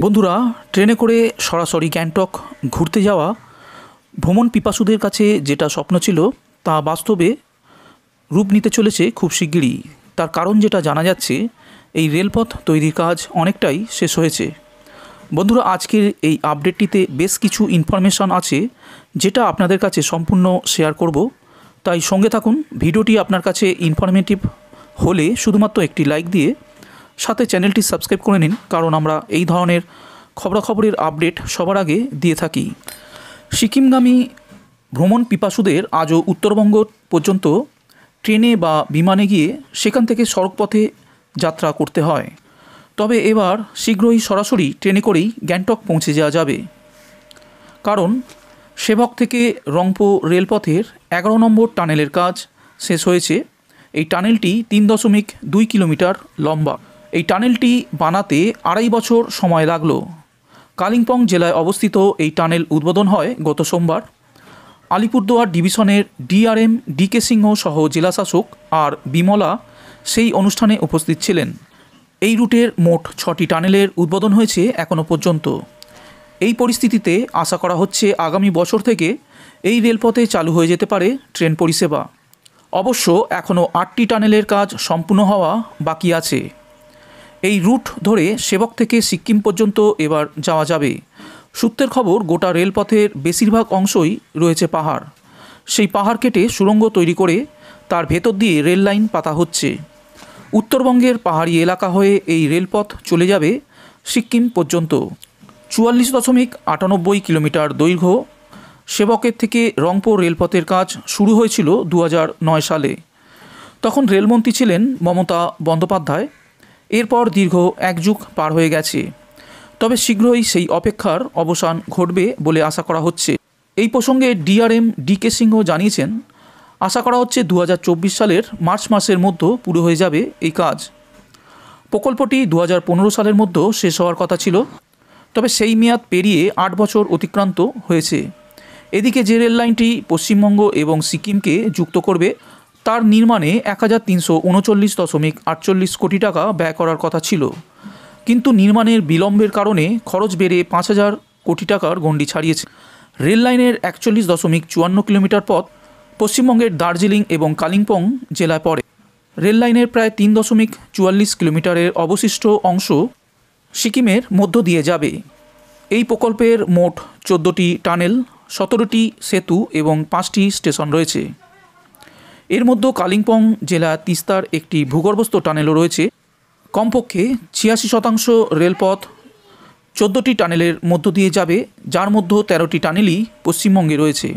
বন্ধুরা, ট্রেনে করে সরাসরি গ্যাংটক ঘুরতে যাওয়া ভ্রমণ পিপাসুদের কাছে যেটা স্বপ্ন ছিল তা বাস্তবে রূপ নিতে চলেছে খুব শিগগিরই। তার কারণ যেটা জানা যাচ্ছে, এই রেলপথ তৈরির কাজ অনেকটাই শেষ হয়েছে। বন্ধুরা, আজকের এই আপডেটটিতে বেশ কিছু ইনফরমেশান আছে যেটা আপনাদের কাছে সম্পূর্ণ শেয়ার করব, তাই সঙ্গে থাকুন। ভিডিওটি আপনার কাছে ইনফরমেটিভ হলে শুধুমাত্র একটি লাইক দিয়ে সাথে চ্যানেলটি সাবস্ক্রাইব করে নিন, কারণ আমরা এই ধরনের খবরাখবরের আপডেট সবার আগে দিয়ে থাকি। সিকিমগামী ভ্রমণ পিপাসুদের আজও উত্তরবঙ্গ পর্যন্ত ট্রেনে বা বিমানে গিয়ে সেখান থেকে সড়কপথে যাত্রা করতে হয়। তবে এবার শীঘ্রই সরাসরি ট্রেনে করেই গ্যাংটক পৌঁছে যাওয়া যাবে, কারণ সেবক থেকে রংপো রেলপথের 11 নম্বর টানেলের কাজ শেষ হয়েছে। এই টানেলটি 3.2 কিলোমিটার লম্বা। এই টানেলটি বানাতে 2.5 বছর সময় লাগলো। কালিম্পং জেলায় অবস্থিত এই টানেল উদ্বোধন হয় গত সোমবার। আলিপুরদুয়ার ডিভিশনের ডিআরএম ডিকে সিংহ সহ জেলাশাসক আর বিমলা সেই অনুষ্ঠানে উপস্থিত ছিলেন। এই রুটের মোট 6টি টানেলের উদ্বোধন হয়েছে এখনও পর্যন্ত। এই পরিস্থিতিতে আশা করা হচ্ছে আগামী বছর থেকে এই রেলপথে চালু হয়ে যেতে পারে ট্রেন পরিষেবা। অবশ্য এখনও 8টি টানেলের কাজ সম্পূর্ণ হওয়া বাকি আছে। এই রুট ধরে সেবক থেকে সিক্কিম পর্যন্ত এবার যাওয়া যাবে। সূত্রের খবর, গোটা রেলপথের বেশিরভাগ অংশই রয়েছে পাহাড়। সেই পাহাড় কেটে সুড়ঙ্গ তৈরি করে তার ভেতর দিয়ে রেল লাইন পাতা হচ্ছে। উত্তরবঙ্গের পাহাড়ি এলাকা হয়ে এই রেলপথ চলে যাবে সিক্কিম পর্যন্ত। 44.98 কিলোমিটার দৈর্ঘ্য। সেবকের থেকে রংপো রেলপথের কাজ শুরু হয়েছিল 2009 সালে। তখন রেলমন্ত্রী ছিলেন মমতা বন্দ্যোপাধ্যায়। এরপর দীর্ঘ 1 যুগ পার হয়ে গেছে। তবে শীঘ্রই সেই অপেক্ষার অবসান ঘটবে বলে আশা করা হচ্ছে। এই প্রসঙ্গে ডিআরএম ডিকে সিংহ জানিয়েছেন, আশা করা হচ্ছে 2024 সালের মার্চ মাসের মধ্যে পুরো হয়ে যাবে এই কাজ। প্রকল্পটি 2015 সালের মধ্যে শেষ হওয়ার কথা ছিল, তবে সেই মেয়াদ পেরিয়ে 8 বছর অতিক্রান্ত হয়েছে। এদিকে যে রেল লাইনটি পশ্চিমবঙ্গ এবং সিকিমকে যুক্ত করবে, তার নির্মাণে 1339.48 কোটি টাকা ব্যয় করার কথা ছিল, কিন্তু নির্মাণের বিলম্বের কারণে খরচ বেড়ে 5000 কোটি টাকার গণ্ডি ছাড়িয়েছে। রেল লাইনের 41.54 কিলোমিটার পথ পশ্চিমবঙ্গের দার্জিলিং এবং কালিম্পং জেলায় পড়ে। রেল লাইনের প্রায় 3.44 কিলোমিটারের অবশিষ্ট অংশ সিকিমের মধ্য দিয়ে যাবে। এই প্রকল্পের মোট 14টি টানেল, 17টি সেতু এবং 5টি স্টেশন রয়েছে। এর মধ্যে কালিম্পং জেলা তিস্তার একটি ভূগর্ভস্থ টানেলও রয়েছে। কমপক্ষে 86% রেলপথ 14টি টানেলের মধ্য দিয়ে যাবে, যার মধ্যে 13টি টানেলই পশ্চিমবঙ্গে রয়েছে।